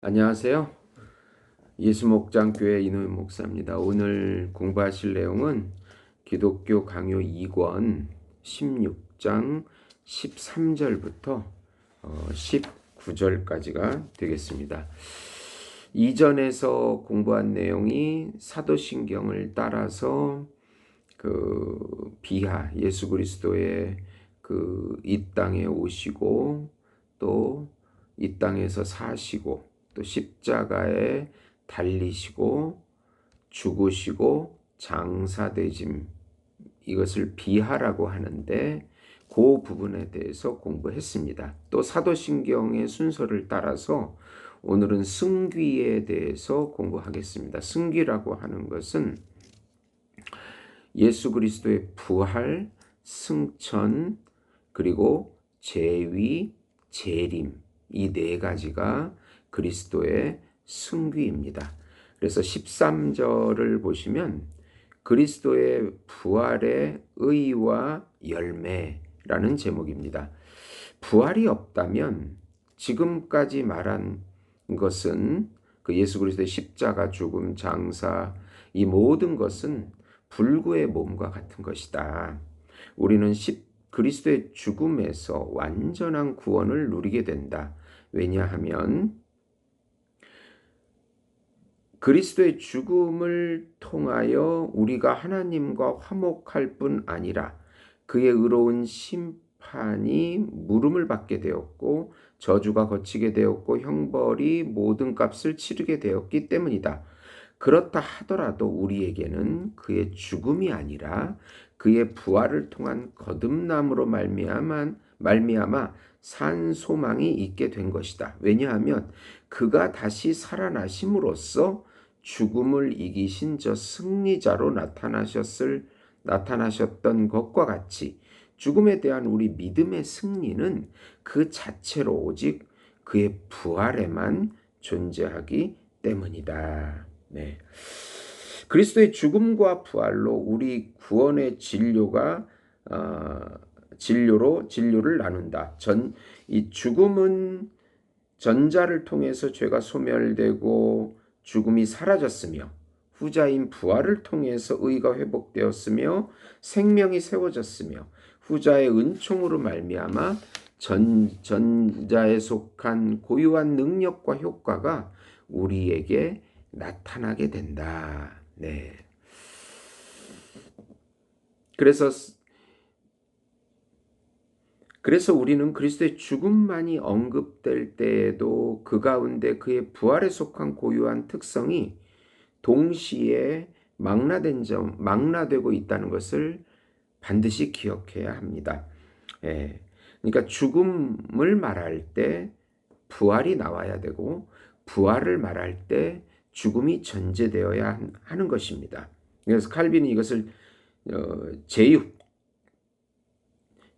안녕하세요. 예수목장교회 이노윤 목사입니다. 오늘 공부하실 내용은 기독교 강요 2권 16장 13절부터 19절까지가 되겠습니다. 이전에서 공부한 내용이 사도신경을 따라서 비하 예수 그리스도의 이 땅에 오시고 또 이 땅에서 사시고 또 십자가에 달리시고 죽으시고 장사되심, 이것을 비하라고 하는데 그 부분에 대해서 공부했습니다. 또 사도신경의 순서를 따라서 오늘은 승귀에 대해서 공부하겠습니다. 승귀라고 하는 것은 예수 그리스도의 부활, 승천, 그리고 재위, 재림, 이 네 가지가 그리스도의 승귀입니다. 그래서 13절을 보시면 그리스도의 부활의 의와 열매라는 제목입니다. 부활이 없다면 지금까지 말한 것은 그 예수 그리스도의 십자가, 죽음, 장사, 이 모든 것은 불구의 몸과 같은 것이다. 우리는 그리스도의 죽음에서 완전한 구원을 누리게 된다. 왜냐하면 그리스도의 죽음을 통하여 우리가 하나님과 화목할 뿐 아니라 그의 의로운 심판이 물음을 받게 되었고 저주가 거치게 되었고 형벌이 모든 값을 치르게 되었기 때문이다. 그렇다 하더라도 우리에게는 그의 죽음이 아니라 그의 부활을 통한 거듭남으로 말미암아 산 소망이 있게 된 것이다. 왜냐하면 그가 다시 살아나심으로써 죽음을 이기신 저 승리자로 나타나셨던 것과 같이 죽음에 대한 우리 믿음의 승리는 그 자체로 오직 그의 부활에만 존재하기 때문이다. 네. 그리스도의 죽음과 부활로 우리 구원의 진료를 나눈다. 이 죽음은 전자를 통해서 죄가 소멸되고 죽음이 사라졌으며 후자인 부활을 통해서 의가 회복되었으며 생명이 세워졌으며 후자의 은총으로 말미암아 전자에 속한 고유한 능력과 효과가 우리에게 나타나게 된다. 네. 그래서 우리는 그리스도의 죽음만이 언급될 때에도 그 가운데 그의 부활에 속한 고유한 특성이 동시에 망라되고 있다는 것을 반드시 기억해야 합니다. 예. 그러니까 죽음을 말할 때 부활이 나와야 되고 부활을 말할 때 죽음이 전제되어야 하는 것입니다. 그래서 칼빈이 이것을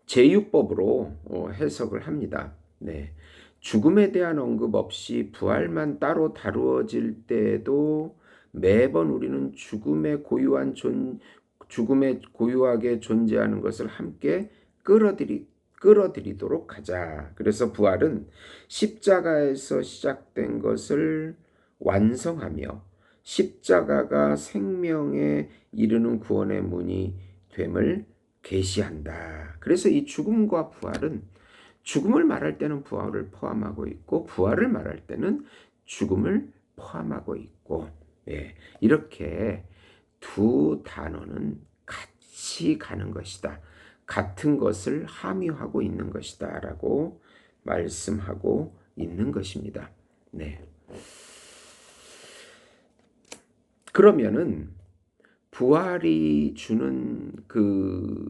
제유법으로 해석을 합니다. 네. 죽음에 대한 언급 없이 부활만 따로 다루어질 때에도 매번 우리는 죽음에 고유하게 존재하는 것을 함께 끌어들이도록 하자. 그래서 부활은 십자가에서 시작된 것을 완성하며 십자가가 생명에 이르는 구원의 문이 됨을 계시한다. 그래서 이 죽음과 부활은 죽음을 말할 때는 부활을 포함하고 있고 부활을 말할 때는 죽음을 포함하고 있고, 이렇게 두 단어는 같이 가는 것이다. 같은 것을 함유하고 있는 것이다 라고 말씀하고 있는 것입니다. 네. 그러면은 부활이 주는 그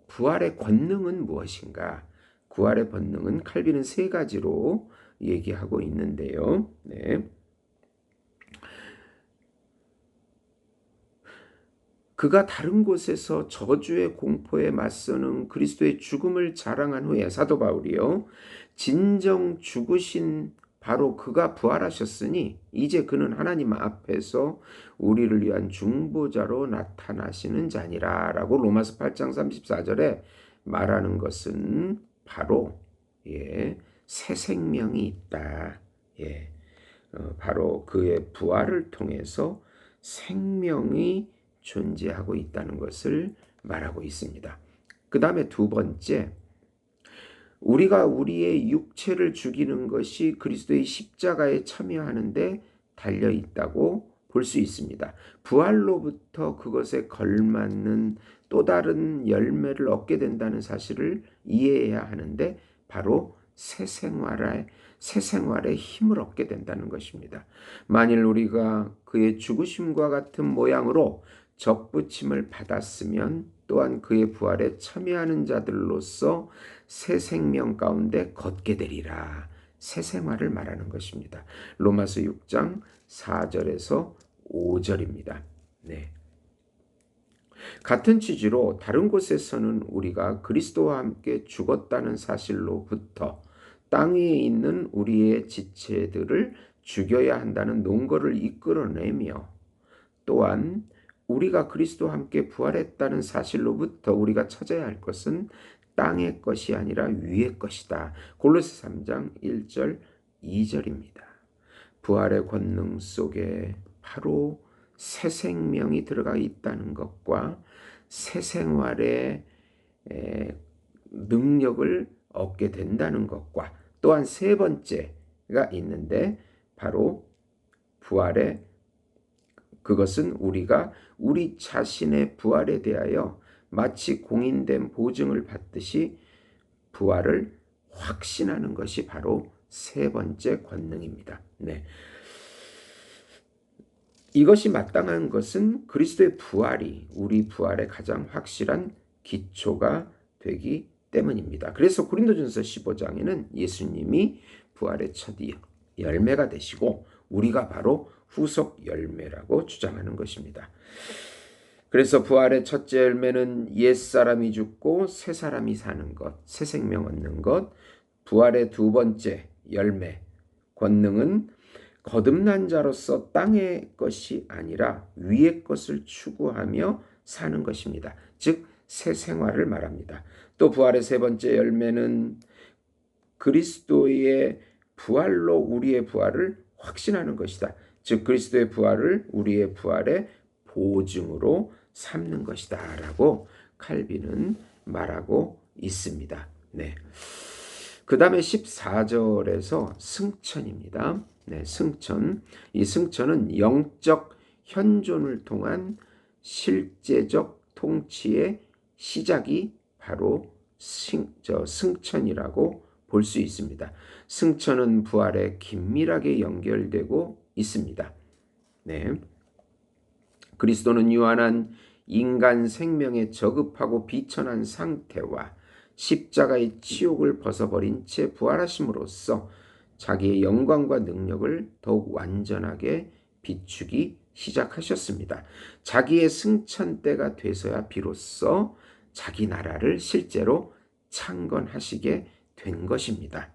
부활의 권능은 무엇인가? 부활의 권능은 칼빈은 세 가지로 얘기하고 있는데요. 네. 그가 다른 곳에서 저주의 공포에 맞서는 그리스도의 죽음을 자랑한 후에 사도 바울이요. 진정 죽으신 바로 그가 부활하셨으니 이제 그는 하나님 앞에서 우리를 위한 중보자로 나타나시는 자니라 라고 로마서 8장 34절에 말하는 것은 바로 새 생명이 있다. 바로 그의 부활을 통해서 생명이 존재하고 있다는 것을 말하고 있습니다. 그 다음에 두 번째, 우리가 우리의 육체를 죽이는 것이 그리스도의 십자가에 참여하는데 달려 있다고 볼 수 있습니다. 부활로부터 그것에 걸맞는 또 다른 열매를 얻게 된다는 사실을 이해해야 하는데 바로 새 생활의 힘을 얻게 된다는 것입니다. 만일 우리가 그의 죽으심과 같은 모양으로 접붙임을 받았으면 또한 그의 부활에 참여하는 자들로서 새 생명 가운데 걷게 되리라. 새 생활을 말하는 것입니다. 로마서 6장 4절에서 5절입니다. 네. 같은 취지로 다른 곳에서는 우리가 그리스도와 함께 죽었다는 사실로부터 땅 위에 있는 우리의 지체들을 죽여야 한다는 논거를 이끌어내며 또한 우리가 그리스도와 함께 부활했다는 사실로부터 우리가 찾아야 할 것은 땅의 것이 아니라 위의 것이다. 골로새 3장 1절 2절입니다. 부활의 권능 속에 바로 새 생명이 들어가 있다는 것과 새 생활의 능력을 얻게 된다는 것과 또한 세 번째가 있는데 바로 부활의 그것은 우리가 우리 자신의 부활에 대하여 마치 공인된 보증을 받듯이 부활을 확신하는 것이 바로 세 번째 권능입니다. 네. 이것이 마땅한 것은 그리스도의 부활이 우리 부활의 가장 확실한 기초가 되기 때문입니다. 그래서 고린도전서 15장에는 예수님이 부활의 첫 열매가 되시고 우리가 바로 후속 열매라고 주장하는 것입니다. 그래서 부활의 첫째 열매는 옛사람이 죽고 새 사람이 사는 것, 새 생명 얻는 것. 부활의 두 번째 열매, 권능은 거듭난 자로서 땅의 것이 아니라 위의 것을 추구하며 사는 것입니다. 즉 새 생활을 말합니다. 또 부활의 세 번째 열매는 그리스도의 부활로 우리의 부활을 확신하는 것이다. 즉 그리스도의 부활을 우리의 부활의 보증으로 삼는 것이다 라고 칼빈은 말하고 있습니다. 네. 그 다음에 14절에서 승천입니다. 네, 승천. 이 승천은 영적 현존을 통한 실제적 통치의 시작이 바로 승천이라고 볼 수 있습니다. 승천은 부활에 긴밀하게 연결되고 있습니다. 네. 그리스도는 유한한 인간 생명에 저급하고 비천한 상태와 십자가의 치욕을 벗어버린 채 부활하심으로써 자기의 영광과 능력을 더욱 완전하게 비추기 시작하셨습니다. 자기의 승천 때가 돼서야 비로소 자기 나라를 실제로 창건하시게 된 것입니다.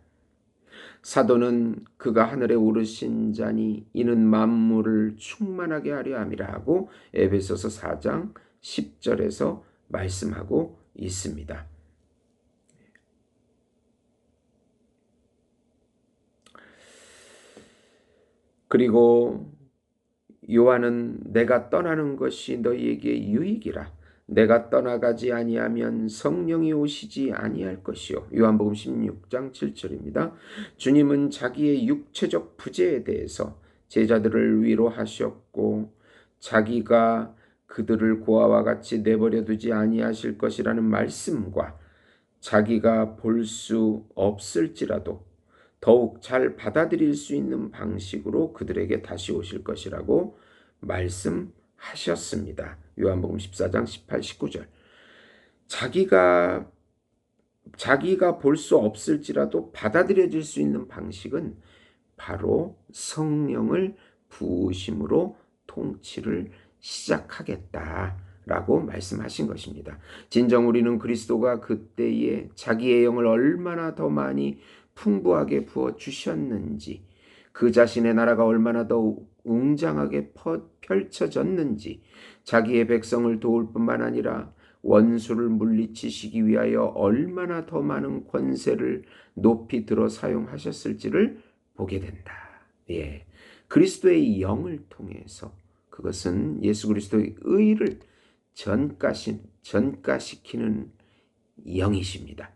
사도는 그가 하늘에 오르신 자니 이는 만물을 충만하게 하려 함이라 하고 에베소서 4장 10절에서 말씀하고 있습니다. 그리고 요한은 내가 떠나는 것이 너희에게 유익이라. 내가 떠나가지 아니하면 성령이 오시지 아니할 것이요. 요한복음 16장 7절입니다. 주님은 자기의 육체적 부재에 대해서 제자들을 위로하셨고 자기가 그들을 고아와 같이 내버려 두지 아니하실 것이라는 말씀과 자기가 볼 수 없을지라도 더욱 잘 받아들일 수 있는 방식으로 그들에게 다시 오실 것이라고 말씀하셨습니다. 요한복음 14장 18, 19절. 자기가 볼 수 없을지라도 받아들여질 수 있는 방식은 바로 성령을 부으심으로 통치를 시작하겠다라고 말씀하신 것입니다. 진정 우리는 그리스도가 그때에 자기의 영을 얼마나 더 많이 풍부하게 부어 주셨는지, 그 자신의 나라가 얼마나 더 웅장하게 펼쳐졌는지, 자기의 백성을 도울 뿐만 아니라 원수를 물리치시기 위하여 얼마나 더 많은 권세를 높이 들어 사용하셨을지를 보게 된다. 예. 그리스도의 영을 통해서, 그것은 예수 그리스도의 의를 전가시키는 영이십니다.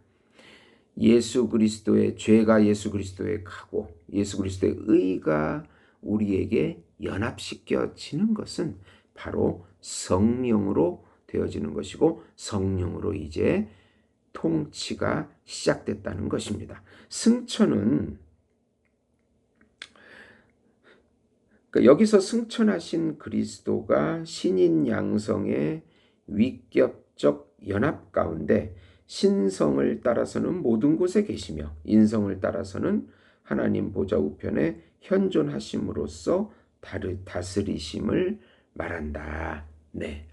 예수 그리스도의 죄가 예수 그리스도에 가고 예수 그리스도의 의가 우리에게 연합시켜지는 것은 바로 성령으로 되어지는 것이고, 성령으로 이제 통치가 시작됐다는 것입니다. 승천은, 여기서 승천하신 그리스도가 신인 양성의 위격적 연합 가운데 신성을 따라서는 모든 곳에 계시며 인성을 따라서는 하나님 보좌 우편에 현존하심으로써 다스리심을 말한다. 네.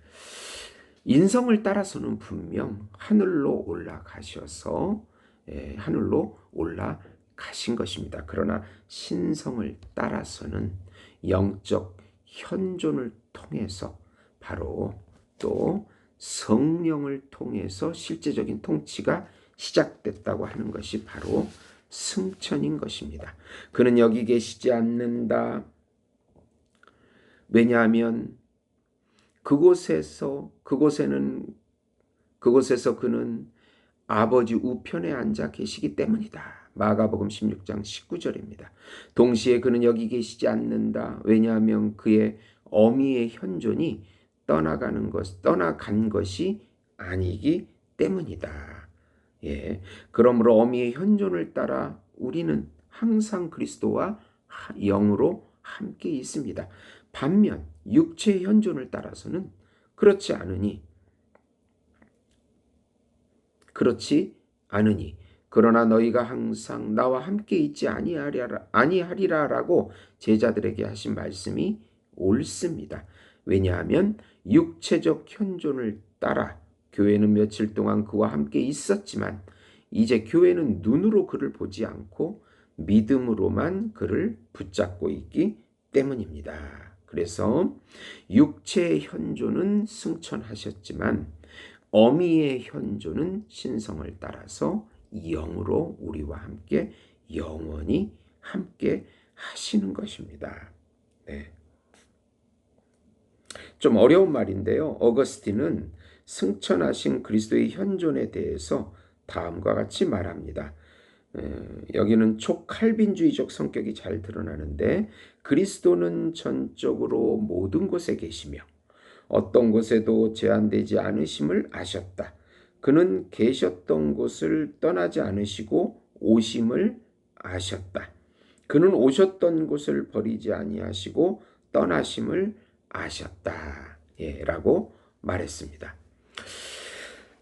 인성을 따라서는 분명 하늘로 올라가셔서 하늘로 올라가신 것입니다. 그러나 신성을 따라서는 영적 현존을 통해서, 바로 또 성령을 통해서 실제적인 통치가 시작됐다고 하는 것이 바로 승천인 것입니다. 그는 여기 계시지 않는다. 왜냐하면 그곳에서 그는 아버지 우편에 앉아 계시기 때문이다. 마가복음 16장 19절입니다. 동시에 그는 여기 계시지 않는다. 왜냐하면 그의 어미의 현존이 떠나간 것이 아니기 때문이다. 예. 그러므로 어미의 현존을 따라 우리는 항상 그리스도와 영으로 함께 있습니다. 반면 육체의 현존을 따라서는 그렇지 않으니 그러나 너희가 항상 나와 함께 있지 아니하리라라고 제자들에게 하신 말씀이 옳습니다. 왜냐하면 육체적 현존을 따라 교회는 며칠 동안 그와 함께 있었지만 이제 교회는 눈으로 그를 보지 않고 믿음으로만 그를 붙잡고 있기 때문입니다. 그래서 육체의 현존은 승천하셨지만 어미의 현존은 신성을 따라서 영으로 우리와 함께 영원히 함께 하시는 것입니다. 네. 좀 어려운 말인데요. 어거스틴은 승천하신 그리스도의 현존에 대해서 다음과 같이 말합니다. 여기는 초칼빈주의적 성격이 잘 드러나는데, 그리스도는 전적으로 모든 곳에 계시며 어떤 곳에도 제한되지 않으심을 아셨다. 그는 계셨던 곳을 떠나지 않으시고 오심을 아셨다. 그는 오셨던 곳을 버리지 아니하시고 떠나심을 아셨다. 라고 말했습니다.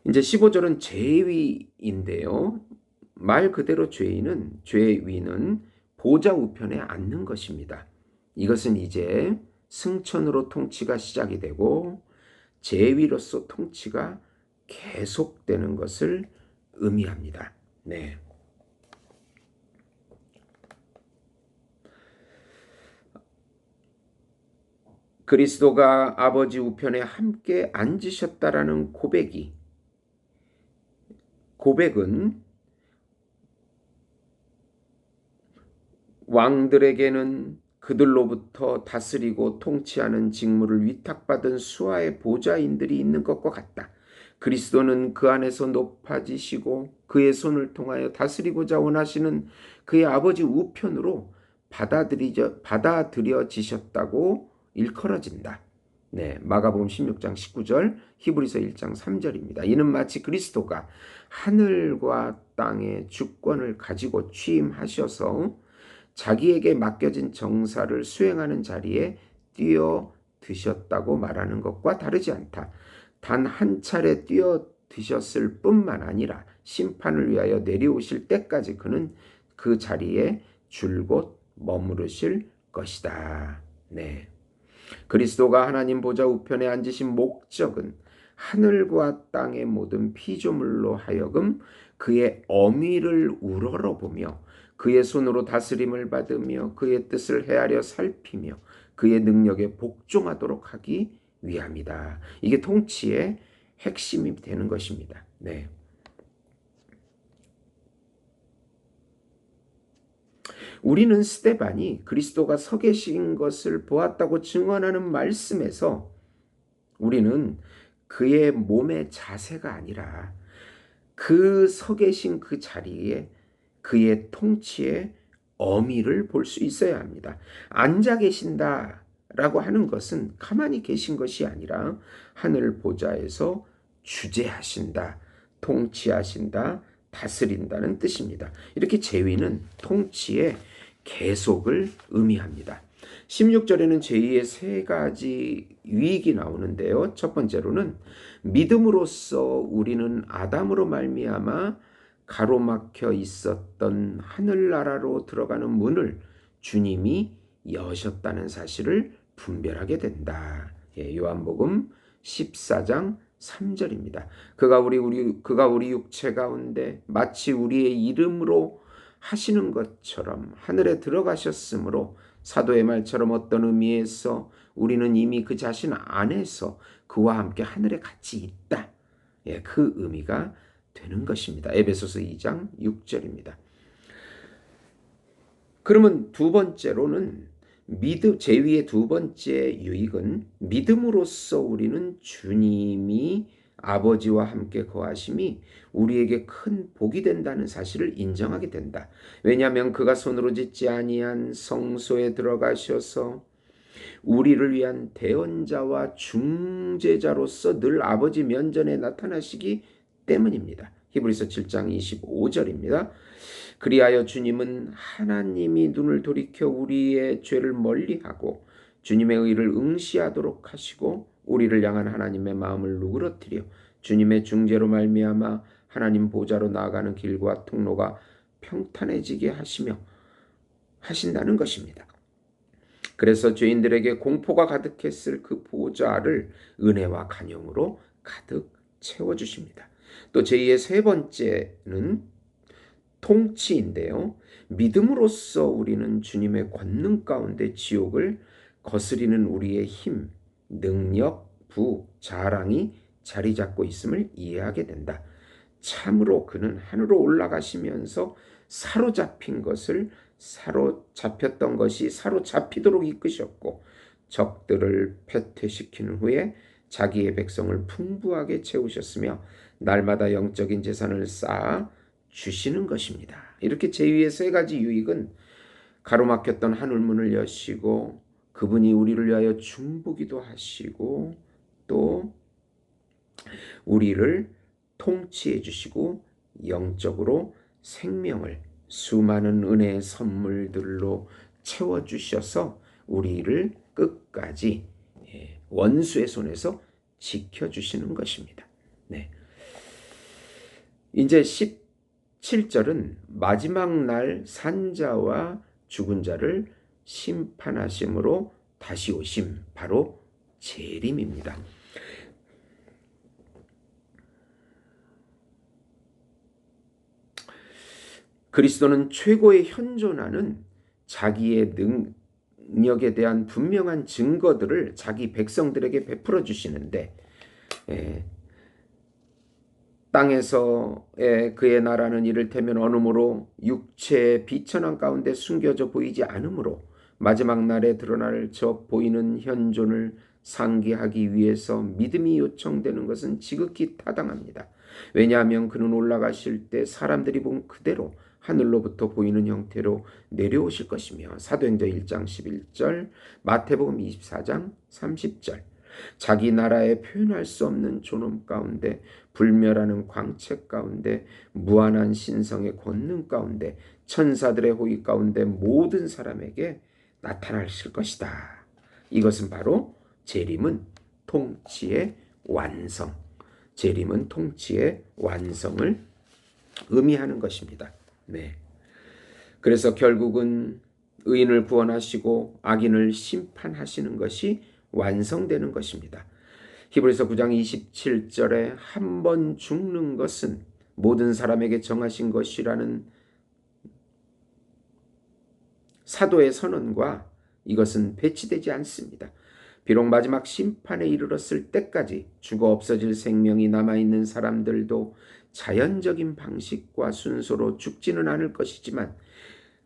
이제 15절은 죄위인데요. 말 그대로 죄위는 보좌 우편에 앉는 것입니다. 이것은 이제 승천으로 통치가 시작이 되고 죄위로서 통치가 계속되는 것을 의미합니다. 네. 그리스도가 아버지 우편에 함께 앉으셨다라는 고백은 왕들에게는 그들로부터 다스리고 통치하는 직무를 위탁받은 수하의 보좌인들이 있는 것과 같다. 그리스도는 그 안에서 높아지시고 그의 손을 통하여 다스리고자 원하시는 그의 아버지 우편으로 받아들여지셨다고 일컬어진다. 네, 마가복음 16장 19절, 히브리서 1장 3절입니다. 이는 마치 그리스도가 하늘과 땅의 주권을 가지고 취임하셔서 자기에게 맡겨진 정사를 수행하는 자리에 뛰어드셨다고 말하는 것과 다르지 않다. 단 한 차례 뛰어드셨을 뿐만 아니라 심판을 위하여 내려오실 때까지 그는 그 자리에 줄곧 머무르실 것이다. 네. 그리스도가 하나님 보좌 우편에 앉으신 목적은 하늘과 땅의 모든 피조물로 하여금 그의 어미를 우러러보며 그의 손으로 다스림을 받으며 그의 뜻을 헤아려 살피며 그의 능력에 복종하도록 하기 위함이다. 이게 통치의 핵심이 되는 것입니다. 네. 우리는 스데반이 그리스도가 서 계신 것을 보았다고 증언하는 말씀에서 우리는 그의 몸의 자세가 아니라 그 서 계신 그 자리에 그의 통치의 어미를 볼 수 있어야 합니다. 앉아 계신다라고 하는 것은 가만히 계신 것이 아니라 하늘 보좌에서 주재하신다, 통치하신다, 다스린다는 뜻입니다. 이렇게 제위는 통치의 계속을 의미합니다. 16절에는 제2의 세 가지 유익이 나오는데요. 첫 번째로는 믿음으로써 우리는 아담으로 말미암아 가로막혀 있었던 하늘나라로 들어가는 문을 주님이 여셨다는 사실을 분별하게 된다. 요한복음 14장 3절입니다. 그가 우리 육체 가운데 마치 우리의 이름으로 하시는 것처럼 하늘에 들어가셨으므로 사도의 말처럼 어떤 의미에서 우리는 이미 그 자신 안에서 그와 함께 하늘에 같이 있다. 그 의미가 되는 것입니다. 에베소서 2장 6절입니다. 그러면 두 번째로는 제위의 두 번째 유익은 믿음으로써 우리는 주님이 아버지와 함께 거하심이 우리에게 큰 복이 된다는 사실을 인정하게 된다. 왜냐하면 그가 손으로 짓지 아니한 성소에 들어가셔서 우리를 위한 대언자와 중재자로서 늘 아버지 면전에 나타나시기 때문입니다. 히브리서 7장 25절입니다. 그리하여 주님은 하나님이 눈을 돌이켜 우리의 죄를 멀리하고 주님의 의를 응시하도록 하시고 우리를 향한 하나님의 마음을 누그러뜨려 주님의 중재로 말미암아 하나님 보좌로 나아가는 길과 통로가 평탄해지게 하신다는 것입니다. 그래서 죄인들에게 공포가 가득했을 그 보좌를 은혜와 간용으로 가득 채워주십니다. 또 제2의 세 번째는 통치인데요. 믿음으로써 우리는 주님의 권능 가운데 지옥을 거스리는 우리의 힘, 능력, 부, 자랑이 자리 잡고 있음을 이해하게 된다. 참으로 그는 하늘로 올라가시면서 사로잡혔던 것이 사로잡히도록 이끄셨고 적들을 패퇴시킨 후에 자기의 백성을 풍부하게 채우셨으며 날마다 영적인 재산을 쌓아 주시는 것입니다. 이렇게 제2의 세 가지 유익은 가로막혔던 하늘문을 여시고 그분이 우리를 위하여 중보기도 하시고 또 우리를 통치해 주시고 영적으로 생명을 수많은 은혜의 선물들로 채워주셔서 우리를 끝까지 원수의 손에서 지켜주시는 것입니다. 네. 이제 17절은 마지막 날 산자와 죽은 자를 심판하심으로 다시 오심, 바로 재림입니다. 그리스도는 최고의 현존하는 자기의 능력에 대한 분명한 증거들을 자기 백성들에게 베풀어 주시는데 땅에서의 그의 나라는 이를테면 어느므로 육체의 비천한 가운데 숨겨져 보이지 않으므로 마지막 날에 드러날 저 보이는 현존을 상기하기 위해서 믿음이 요청되는 것은 지극히 타당합니다. 왜냐하면 그는 올라가실 때 사람들이 본 그대로 하늘로부터 보이는 형태로 내려오실 것이며 사도행전 1장 11절, 마태복음 24장 30절 자기 나라에 표현할 수 없는 존엄 가운데 불멸하는 광채 가운데 무한한 신성의 권능 가운데 천사들의 호의 가운데 모든 사람에게 나타나실 것이다. 이것은 바로 재림은 통치의 완성, 재림은 통치의 완성을 의미하는 것입니다. 네. 그래서 결국은 의인을 구원하시고 악인을 심판하시는 것이 완성되는 것입니다. 히브리서 9장 27절에 한 번 죽는 것은 모든 사람에게 정하신 것이라는 사도의 선언과 이것은 배치되지 않습니다. 비록 마지막 심판에 이르렀을 때까지 죽어 없어질 생명이 남아있는 사람들도 자연적인 방식과 순서로 죽지는 않을 것이지만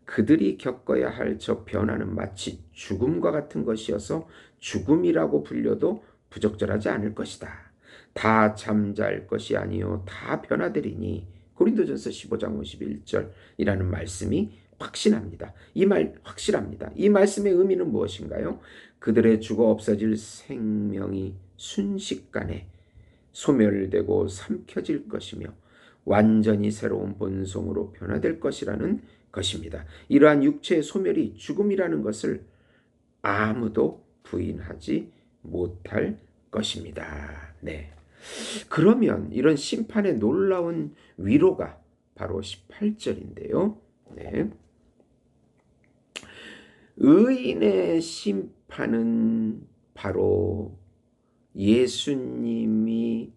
그들이 겪어야 할 저 변화는 마치 죽음과 같은 것이어서 죽음이라고 불려도 부적절하지 않을 것이다. 다 잠잘 것이 아니요 다 변화되리니 고린도전서 15장 51절이라는 말씀이 확신합니다. 이 말 확실합니다. 이 말씀의 의미는 무엇인가요? 그들의 죽어 없어질 생명이 순식간에 소멸되고 삼켜질 것이며 완전히 새로운 본성으로 변화될 것이라는 것입니다. 이러한 육체의 소멸이 죽음이라는 것을 아무도 부인하지 못할 것입니다. 네. 그러면 이런 심판의 놀라운 위로가 바로 18절인데요. 네. 의인의 심판은 바로 예수님이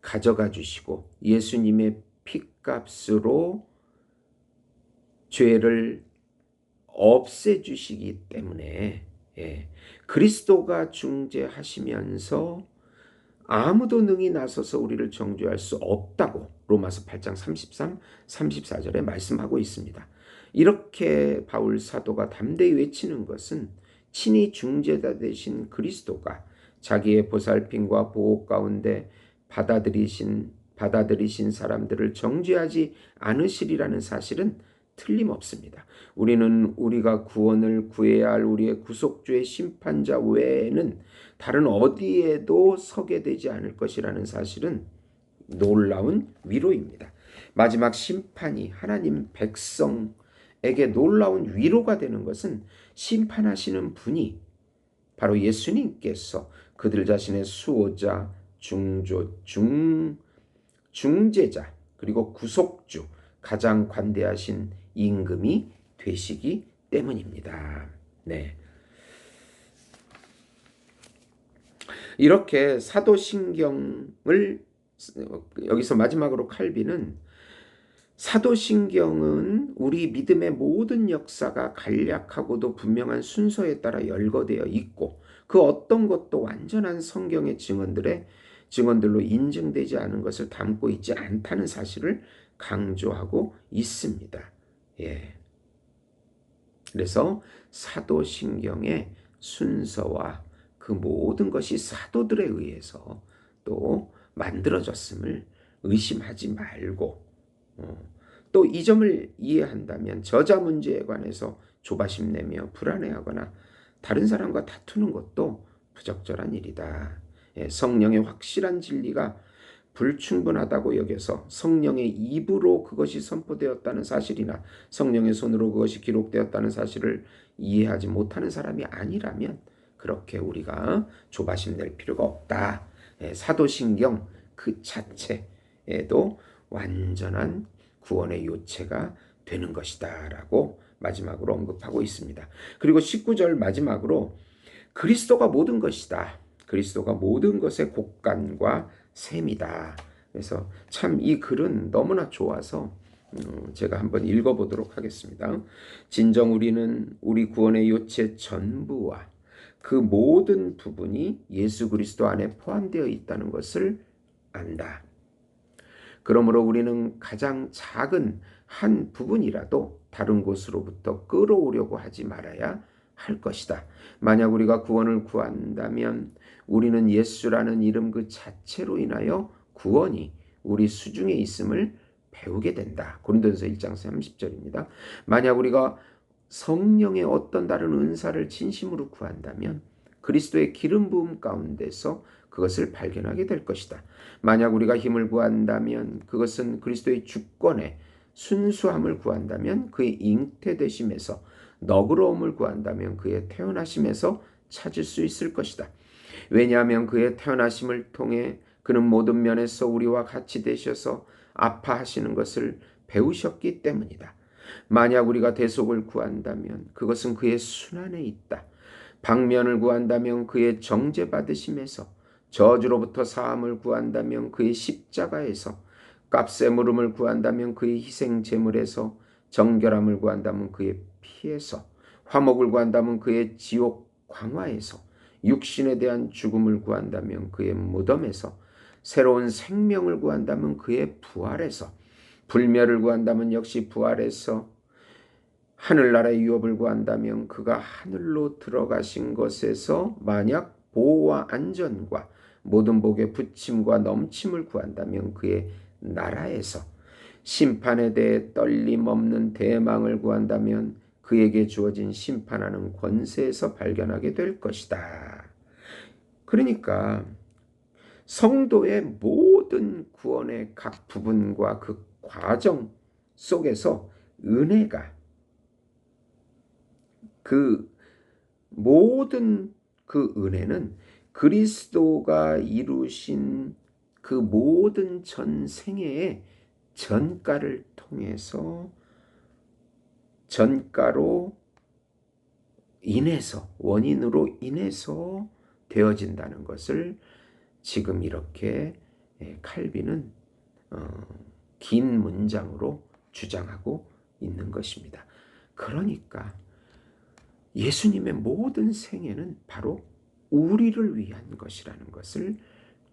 가져가 주시고 예수님의 핏값으로 죄를 없애 주시기 때문에 그리스도가 중재하시면서 아무도 능히 나서서 우리를 정죄할 수 없다고 로마서 8장 33, 34절에 말씀하고 있습니다. 이렇게 바울 사도가 담대히 외치는 것은 친히 중재자 되신 그리스도가 자기의 보살핌과 보호 가운데 받아들이신 사람들을 정죄하지 않으시리라는 사실은 틀림없습니다. 우리는 우리가 구원을 구해야 할 우리의 구속주의 심판자 외에는 다른 어디에도 서게 되지 않을 것이라는 사실은 놀라운 위로입니다. 마지막 심판이 하나님 백성에게 놀라운 위로가 되는 것은 심판하시는 분이 바로 예수님께서 그들 자신의 수호자, 중재자, 그리고 구속주, 가장 관대하신 임금이 되시기 때문입니다. 네. 이렇게 사도신경을 여기서 마지막으로 칼빈은 사도신경은 우리 믿음의 모든 역사가 간략하고도 분명한 순서에 따라 열거되어 있고 그 어떤 것도 완전한 성경의 증언들로 인증되지 않은 것을 담고 있지 않다는 사실을 강조하고 있습니다. 그래서 사도신경의 순서와 그 모든 것이 사도들에 의해서 또 만들어졌음을 의심하지 말고 또 이 점을 이해한다면 저자 문제에 관해서 조바심 내며 불안해하거나 다른 사람과 다투는 것도 부적절한 일이다. 성령의 확실한 진리가 불충분하다고 여겨서 성령의 입으로 그것이 선포되었다는 사실이나 성령의 손으로 그것이 기록되었다는 사실을 이해하지 못하는 사람이 아니라면 그렇게 우리가 조바심 낼 필요가 없다. 사도신경 그 자체에도 완전한 구원의 요체가 되는 것이다 라고 마지막으로 언급하고 있습니다. 그리고 19절 마지막으로 그리스도가 모든 것이다. 그리스도가 모든 것의 곡간과 셈이다. 그래서 참 이 글은 너무나 좋아서 제가 한번 읽어보도록 하겠습니다. 진정 우리는 우리 구원의 요체 전부와 그 모든 부분이 예수 그리스도 안에 포함되어 있다는 것을 안다. 그러므로 우리는 가장 작은 한 부분이라도 다른 곳으로부터 끌어오려고 하지 말아야 할 것이다. 만약 우리가 구원을 구한다면 우리는 예수라는 이름 그 자체로 인하여 구원이 우리 수중에 있음을 배우게 된다. 고린도전서 1장 30절입니다. 만약 우리가 성령의 어떤 다른 은사를 진심으로 구한다면 그리스도의 기름 부음 가운데서 그것을 발견하게 될 것이다. 만약 우리가 힘을 구한다면 그것은 그리스도의 주권에 순수함을 구한다면 그의 잉태되심에서 너그러움을 구한다면 그의 태어나심에서 찾을 수 있을 것이다. 왜냐하면 그의 태어나심을 통해 그는 모든 면에서 우리와 같이 되셔서 아파하시는 것을 배우셨기 때문이다. 만약 우리가 대속을 구한다면 그것은 그의 순환에 있다. 방면을 구한다면 그의 정죄받으심에서, 저주로부터 사함을 구한다면 그의 십자가에서, 값의 물음을 구한다면 그의 희생 제물에서, 정결함을 구한다면 그의 피에서, 화목을 구한다면 그의 지옥 광화에서, 육신에 대한 죽음을 구한다면 그의 무덤에서, 새로운 생명을 구한다면 그의 부활에서, 불멸을 구한다면 역시 부활에서, 하늘나라의 유업을 구한다면 그가 하늘로 들어가신 것에서 만약 보호와 안전과 모든 복의 부침과 넘침을 구한다면 그의 나라에서 심판에 대해 떨림 없는 대망을 구한다면 그에게 주어진 심판하는 권세에서 발견하게 될 것이다. 그러니까 성도의 모든 구원의 각 부분과 그 과정 속에서 은혜가 그 모든 그 은혜는 그리스도가 이루신 그 모든 전생애의 전가를 통해서 전가로 인해서 원인으로 인해서 되어진다는 것을 지금 이렇게 칼빈은 긴 문장으로 주장하고 있는 것입니다. 그러니까 예수님의 모든 생애는 바로 우리를 위한 것이라는 것을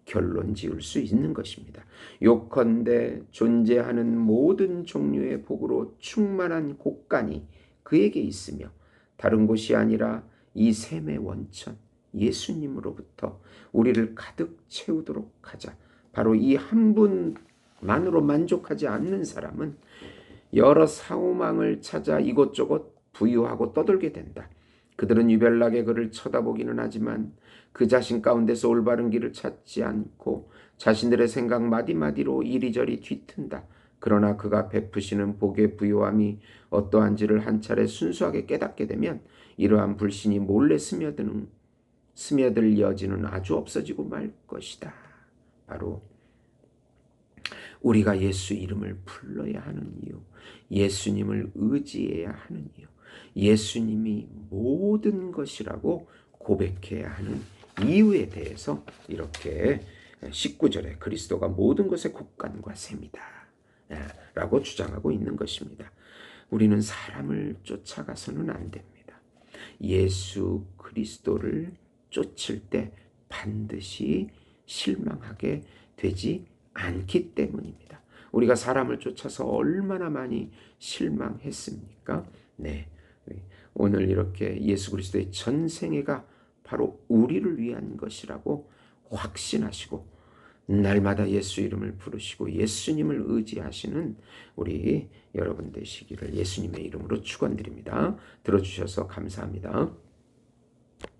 결론 지을 수 있는 것입니다. 요컨대 존재하는 모든 종류의 복으로 충만한 곳간이 그에게 있으며 다른 곳이 아니라 이 샘의 원천 예수님으로부터 우리를 가득 채우도록 하자. 바로 이 한 분만으로 만족하지 않는 사람은 여러 사오망을 찾아 이곳저곳 부유하고 떠돌게 된다. 그들은 유별나게 그를 쳐다보기는 하지만 그 자신 가운데서 올바른 길을 찾지 않고 자신들의 생각 마디마디로 이리저리 뒤튼다. 그러나 그가 베푸시는 복의 부요함이 어떠한지를 한 차례 순수하게 깨닫게 되면 이러한 불신이 몰래 스며들 여지는 아주 없어지고 말 것이다. 바로 우리가 예수 이름을 불러야 하는 이유, 예수님을 의지해야 하는 이유, 예수님이 모든 것이라고 고백해야 하는 이유에 대해서 이렇게 19절에 그리스도가 모든 것의 곳간과 셈이다 라고 주장하고 있는 것입니다. 우리는 사람을 쫓아가서는 안 됩니다. 예수 그리스도를 쫓을 때 반드시 실망하게 되지 않기 때문입니다. 우리가 사람을 쫓아서 얼마나 많이 실망했습니까? 네, 오늘 이렇게 예수 그리스도의 전생애가 바로 우리를 위한 것이라고 확신하시고 날마다 예수 이름을 부르시고 예수님을 의지하시는 우리 여러분 되시기를 예수님의 이름으로 축원드립니다. 들어주셔서 감사합니다.